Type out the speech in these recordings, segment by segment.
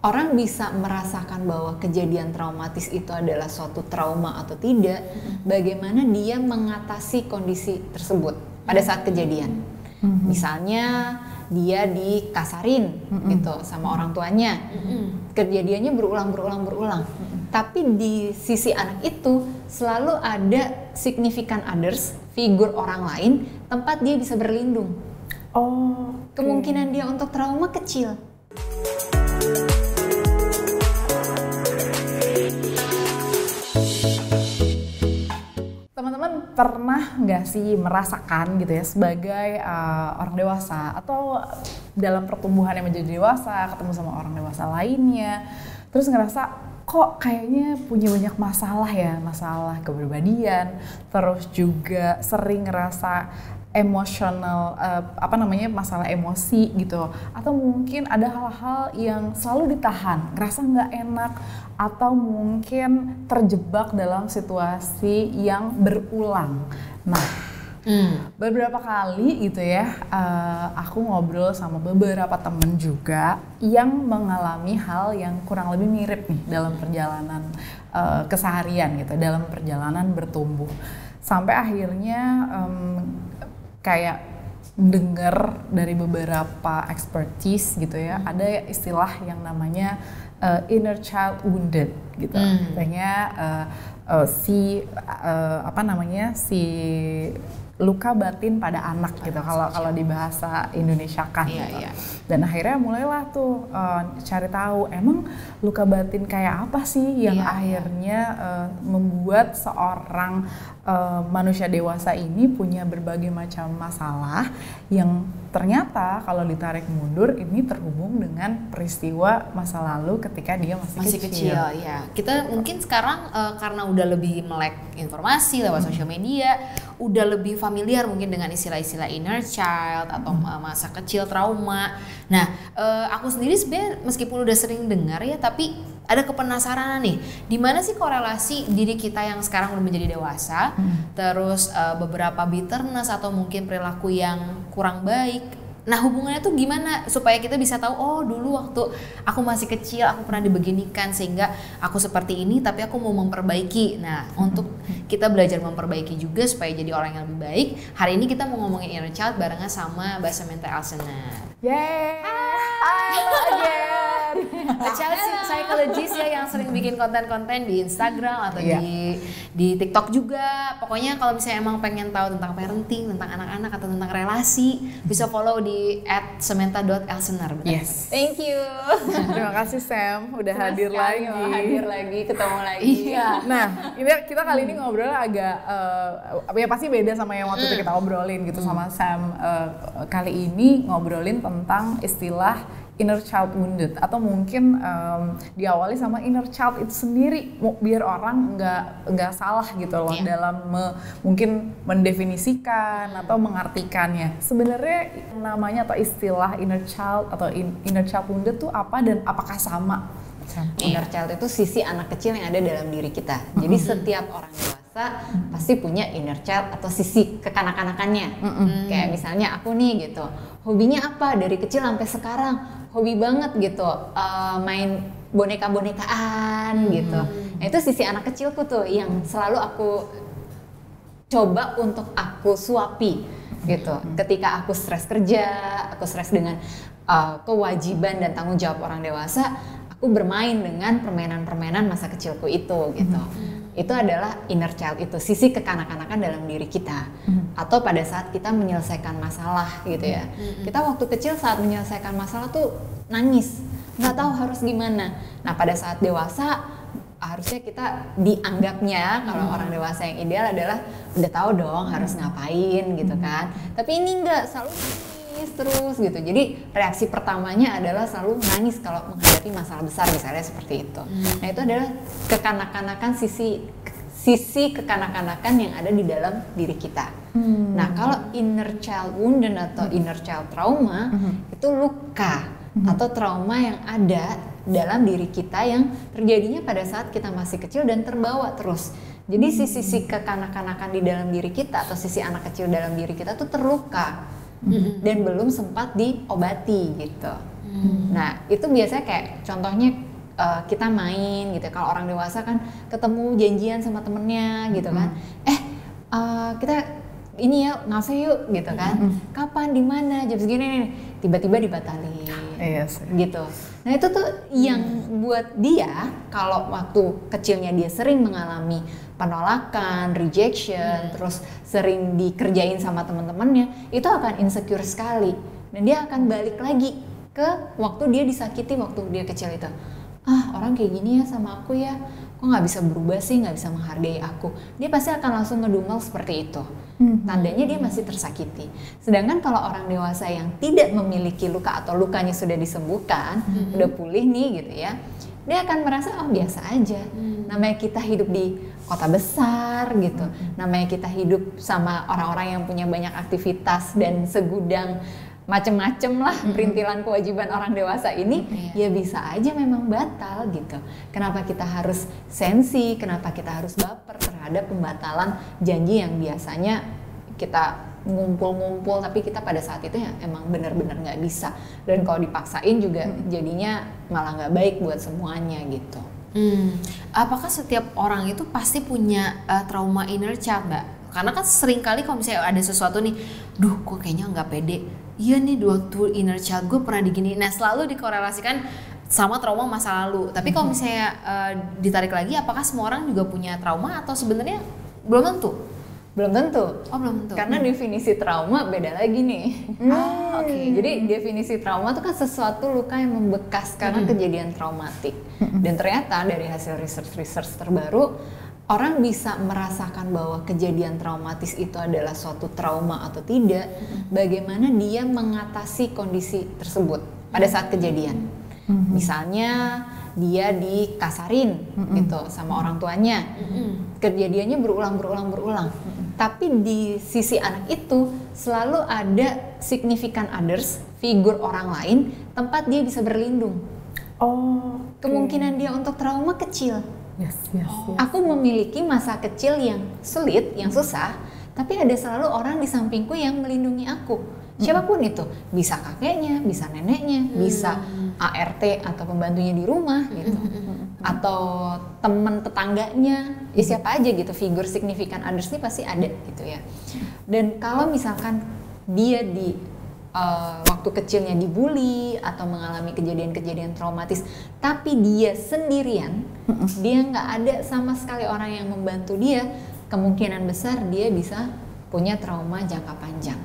orang bisa merasakan bahwa kejadian traumatis itu adalah suatu trauma atau tidak, bagaimana dia mengatasi kondisi tersebut pada saat kejadian. Misalnya dia dikasarin gitu sama orang tuanya, kejadiannya berulang. Tapi di sisi anak itu selalu ada significant others, figur orang lain, tempat dia bisa berlindung. Kemungkinan dia untuk trauma kecil. Teman-teman pernah nggak sih merasakan gitu ya sebagai orang dewasa atau dalam pertumbuhan yang menjadi dewasa, ketemu sama orang dewasa lainnya, terus ngerasa kok kayaknya punya banyak masalah ya, masalah kepribadian, terus juga sering ngerasa emosional, masalah emosi gitu, atau mungkin ada hal-hal yang selalu ditahan, ngerasa nggak enak, atau mungkin terjebak dalam situasi yang berulang. Nah, beberapa kali gitu ya, aku ngobrol sama beberapa temen juga yang mengalami hal yang kurang lebih mirip nih dalam perjalanan keseharian gitu, dalam perjalanan bertumbuh. Sampai akhirnya kayak dengar dari beberapa expertise gitu ya, ada istilah yang namanya inner child wounded gitu. Katanya si luka batin pada anak gitu kalau di bahasa Indonesia kan gitu. Dan akhirnya mulailah tuh cari tahu emang luka batin kayak apa sih yang akhirnya membuat seorang manusia dewasa ini punya berbagai macam masalah yang ternyata kalau ditarik mundur ini terhubung dengan peristiwa masa lalu ketika dia masih kecil. Ya. Kita mungkin sekarang karena udah lebih melek informasi lewat sosial media, udah lebih familiar mungkin dengan istilah-istilah inner child atau masa kecil, trauma. Nah, aku sendiri sebenarnya meskipun udah sering dengar ya, tapi ada kepenasaran nih, di mana sih korelasi diri kita yang sekarang udah menjadi dewasa, terus beberapa bitterness atau mungkin perilaku yang kurang baik. Nah, hubungannya tuh gimana supaya kita bisa tahu, oh dulu waktu aku masih kecil aku pernah dibeginikan sehingga aku seperti ini, tapi aku mau memperbaiki. Nah, untuk kita belajar memperbaiki juga supaya jadi orang yang lebih baik, hari ini kita mau ngomongin inner child barengan sama Mbak Samantha Elsener. Yeay! A child psychologist ya yang sering bikin konten-konten di Instagram atau di TikTok juga. Pokoknya kalau misalnya emang pengen tahu tentang parenting, tentang anak-anak atau tentang relasi, bisa follow di @samantha.elsener. Yes. Thank you. Terima kasih Sam udah hadir lagi, ketemu lagi. Nah, ini kita kali ini ngobrol agak ya pasti beda sama yang waktu itu kita obrolin gitu sama Sam. Kali ini ngobrolin tentang istilah inner child wounded, atau mungkin diawali sama inner child itu sendiri, biar orang nggak salah gitu loh dalam mungkin mendefinisikan atau mengartikannya. Sebenarnya namanya atau istilah inner child atau inner child wounded tuh apa dan apakah sama? Inner child itu sisi anak kecil yang ada dalam diri kita. Jadi setiap orang dewasa pasti punya inner child atau sisi kekanak-kanakannya. Kayak misalnya aku nih gitu, hobinya apa dari kecil sampai sekarang? Hobi banget gitu, main boneka-bonekaan gitu. Nah, itu sisi anak kecilku tuh yang selalu aku coba untuk aku suapi gitu. Ketika aku stres kerja, aku stres dengan kewajiban dan tanggung jawab orang dewasa, aku bermain dengan permainan-permainan masa kecilku itu gitu. Itu adalah inner child, itu sisi kekanak-kanakan dalam diri kita. Atau pada saat kita menyelesaikan masalah gitu ya. Kita waktu kecil saat menyelesaikan masalah tuh nangis, nggak tahu harus gimana. Nah, pada saat dewasa harusnya kita dianggapnya kalau orang dewasa yang ideal adalah udah tahu dong harus ngapain gitu kan. Tapi ini enggak, selalu nangis terus gitu. Jadi reaksi pertamanya adalah selalu nangis kalau menghadapi masalah besar misalnya seperti itu. Nah, itu adalah kekanak-kanakan, sisi kekanak-kanakan yang ada di dalam diri kita. Nah, kalau inner child wound atau inner child trauma itu luka atau trauma yang ada dalam diri kita yang terjadinya pada saat kita masih kecil dan terbawa terus. Jadi sisi kekanak-kanakan di dalam diri kita atau sisi anak kecil dalam diri kita tuh terluka dan belum sempat diobati gitu. Nah itu biasanya kayak contohnya kita main gitu. Kalau orang dewasa kan ketemu janjian sama temennya gitu kan, kita ini ya ngafe yuk gitu kan, kapan, di mana, jam segini nih, tiba-tiba dibatalin, gitu. Nah itu tuh yang buat dia kalau waktu kecilnya dia sering mengalami penolakan, rejection, terus sering dikerjain sama teman-temannya, itu akan insecure sekali, dan dia akan balik lagi ke waktu dia disakiti waktu dia kecil itu. Orang kayak gini ya sama aku ya, kok nggak bisa berubah sih, nggak bisa menghargai aku. Dia pasti akan langsung ngedumel seperti itu. Tandanya dia masih tersakiti. Sedangkan kalau orang dewasa yang tidak memiliki luka atau lukanya sudah disembuhkan, udah pulih nih gitu ya, dia akan merasa biasa aja. Namanya kita hidup di kota besar gitu, namanya kita hidup sama orang-orang yang punya banyak aktivitas dan segudang macem-macem lah perintilan kewajiban orang dewasa ini, ya bisa aja memang batal gitu. Kenapa kita harus sensi, kenapa kita harus baper terhadap pembatalan janji yang biasanya kita ngumpul-ngumpul, tapi kita pada saat itu ya emang benar-benar nggak bisa, dan kalau dipaksain juga jadinya malah nggak baik buat semuanya gitu. Apakah setiap orang itu pasti punya trauma inner child, Mbak? Karena kan sering kali kalau misalnya ada sesuatu nih, kok kayaknya nggak pede. Iya nih, waktu inner child gue pernah digini. Nah selalu dikorelasikan sama trauma masa lalu. Tapi kalau misalnya ditarik lagi, apakah semua orang juga punya trauma atau sebenarnya belum tentu? Belum tentu. Belum tentu. Karena definisi trauma beda lagi nih. Oke. Jadi definisi trauma itu kan sesuatu luka yang membekas karena kejadian traumatik. Dan ternyata dari hasil research terbaru, orang bisa merasakan bahwa kejadian traumatis itu adalah suatu trauma atau tidak, bagaimana dia mengatasi kondisi tersebut pada saat kejadian. Misalnya dia dikasarin gitu sama orang tuanya, kejadiannya berulang. Tapi di sisi anak itu selalu ada significant others, figur orang lain, tempat dia bisa berlindung. Kemungkinan dia untuk trauma kecil. Yes. Aku memiliki masa kecil yang sulit, yang susah, tapi ada selalu orang di sampingku yang melindungi aku. Siapapun itu, bisa kakeknya, bisa neneknya, bisa ART atau pembantunya di rumah gitu, atau teman tetangganya, ya siapa aja gitu, figur signifikan others ini pasti ada gitu ya. Dan kalau misalkan dia di waktu kecilnya dibully atau mengalami kejadian-kejadian traumatis, tapi dia sendirian, dia nggak ada sama sekali orang yang membantu dia, kemungkinan besar dia bisa punya trauma jangka panjang.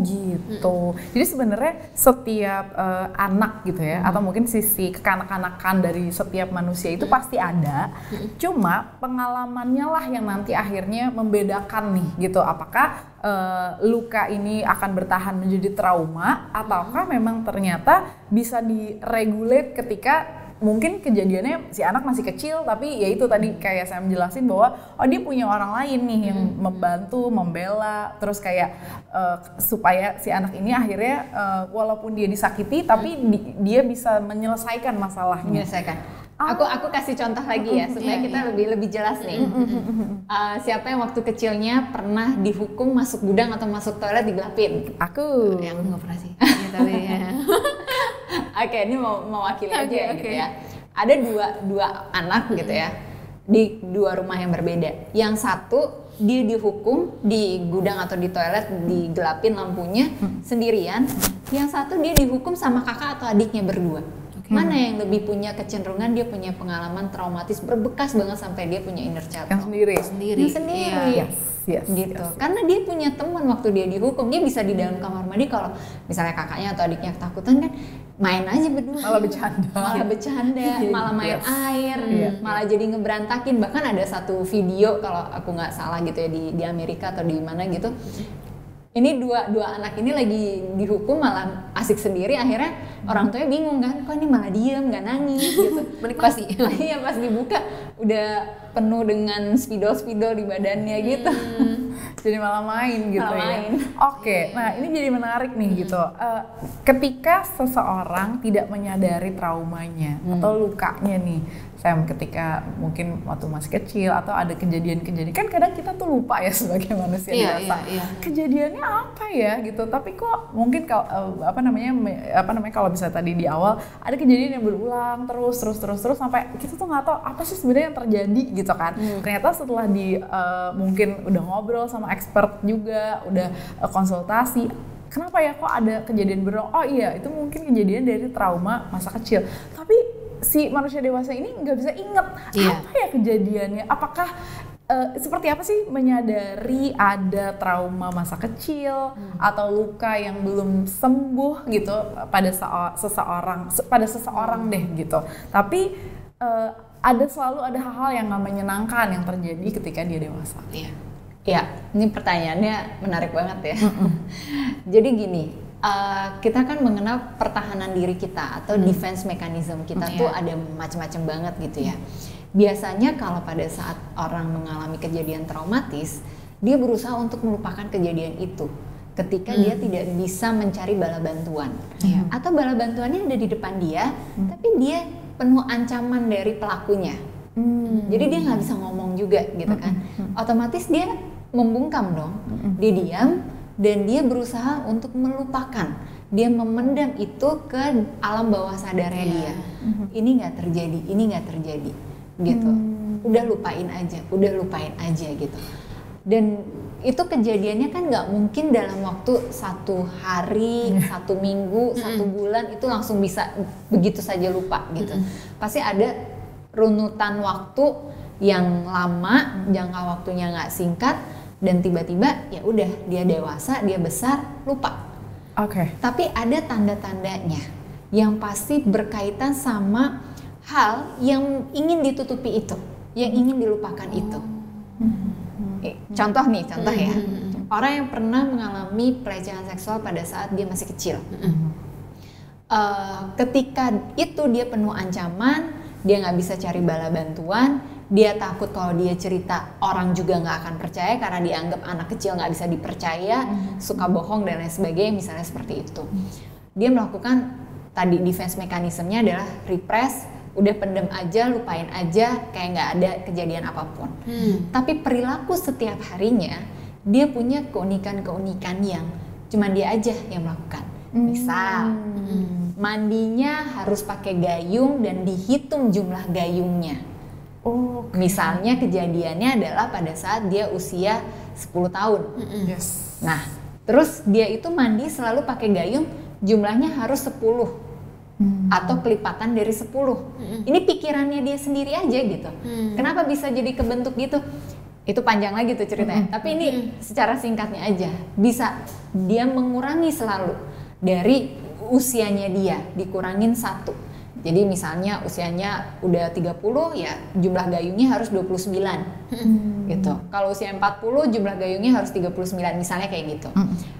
Gitu. Jadi sebenarnya setiap anak gitu ya, atau mungkin sisi kekanak-kanakan dari setiap manusia itu pasti ada. Cuma pengalamannya lah yang nanti akhirnya membedakan nih gitu. Apakah luka ini akan bertahan menjadi trauma, ataukah memang ternyata bisa diregulate ketika mungkin kejadiannya si anak masih kecil, tapi ya itu tadi kayak saya menjelasin bahwa dia punya orang lain nih yang membantu, membela, terus kayak supaya si anak ini akhirnya walaupun dia disakiti tapi dia bisa menyelesaikan masalahnya. Aku kasih contoh lagi ya supaya kita lebih jelas nih. Siapa yang waktu kecilnya pernah dihukum masuk gudang atau masuk toilet digelapin? Aku nggak pernah sih. Tapi ya. Oke, ini mau mewakili aja gitu ya. Ada dua anak gitu ya, di dua rumah yang berbeda. Yang satu dia dihukum di gudang atau di toilet, digelapin lampunya sendirian. Yang satu dia dihukum sama kakak atau adiknya berdua. Mana yang lebih punya kecenderungan dia punya pengalaman traumatis berbekas banget sampai dia punya inner child? Yang sendiri. Yes, gitu. Karena dia punya teman waktu dia dihukum, dia bisa di dalam kamar mandi kalau misalnya kakaknya atau adiknya ketakutan kan main aja berdua. Malah bercanda, malah main air, malah jadi ngeberantakin. Bahkan ada satu video kalau aku nggak salah gitu ya di Amerika atau di mana gitu. Ini dua anak ini lagi dihukum malah asik sendiri, akhirnya orang tuanya bingung kan, kok ini malah diem nggak nangis gitu. Menikmati. Pas dibuka udah penuh dengan spidol di badannya gitu. jadi malah main gitu Malah ya. main. Oke, nah ini jadi menarik nih gitu. Ketika seseorang tidak menyadari traumanya atau lukanya nih, Sam, ketika mungkin waktu masih kecil atau ada kejadian-kejadian, kan kadang kita tuh lupa ya sebagai manusia dewasa. Kejadiannya apa ya gitu, tapi kok mungkin kalau apa namanya kalau bisa tadi di awal ada kejadian yang berulang terus sampai kita tuh nggak tahu apa sih sebenarnya yang terjadi gitu kan. Ternyata setelah mungkin udah ngobrol sama expert juga, udah konsultasi, kenapa ya kok ada kejadian berulang? Oh iya, itu mungkin kejadian dari trauma masa kecil. Tapi si manusia dewasa ini nggak bisa inget apa ya kejadiannya. Apakah seperti apa sih menyadari ada trauma masa kecil atau luka yang belum sembuh gitu pada seseorang deh gitu. Tapi selalu ada hal-hal yang nggak menyenangkan yang terjadi ketika dia dewasa. Ya, ini pertanyaannya menarik banget ya. Jadi gini, kita kan mengenal pertahanan diri kita atau defense mechanism kita tuh ada macam-macam banget gitu ya. Biasanya kalau pada saat orang mengalami kejadian traumatis, dia berusaha untuk melupakan kejadian itu ketika dia tidak bisa mencari bala bantuan. Atau bala bantuannya ada di depan dia, tapi dia penuh ancaman dari pelakunya. Jadi dia nggak bisa ngomong juga gitu kan. Otomatis dia membungkam dong, dia diam dan dia berusaha untuk melupakan. Dia memendam itu ke alam bawah sadarnya dia. Ini nggak terjadi gitu. Udah lupain aja gitu. Dan itu kejadiannya kan nggak mungkin dalam waktu 1 hari, 1 minggu, 1 bulan itu langsung bisa begitu saja lupa gitu. Pasti ada runutan waktu yang lama, jangka waktunya nggak singkat, dan tiba-tiba ya udah dia dewasa, dia besar, lupa. Tapi ada tanda-tandanya yang pasti berkaitan sama hal yang ingin ditutupi itu, yang ingin dilupakan itu. Contoh ya, orang yang pernah mengalami pelecehan seksual pada saat dia masih kecil. Ketika itu dia penuh ancaman, dia nggak bisa cari bala bantuan, dia takut kalau dia cerita orang juga nggak akan percaya karena dianggap anak kecil nggak bisa dipercaya, suka bohong dan lain sebagainya, misalnya seperti itu. Dia melakukan tadi defense mekanismenya adalah repress, udah pendem aja, lupain aja, kayak nggak ada kejadian apapun. Tapi perilaku setiap harinya dia punya keunikan-keunikan yang cuma dia aja yang melakukan. Misal mandinya harus pakai gayung dan dihitung jumlah gayungnya. Misalnya kejadiannya adalah pada saat dia usia 10 tahun. Nah, terus dia itu mandi selalu pakai gayung, jumlahnya harus 10 atau kelipatan dari 10. Ini pikirannya dia sendiri aja gitu. Kenapa bisa jadi kebentuk gitu? Itu panjang lagi tuh ceritanya. Tapi ini secara singkatnya aja, bisa dia mengurangi selalu dari usianya dia, dikurangin 1. Jadi misalnya usianya udah 30 ya jumlah gayungnya harus 29 gitu. Kalau usia 40 jumlah gayungnya harus 39 misalnya kayak gitu.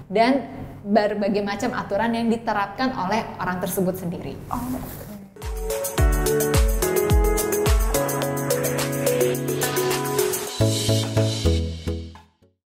Dan berbagai macam aturan yang diterapkan oleh orang tersebut sendiri.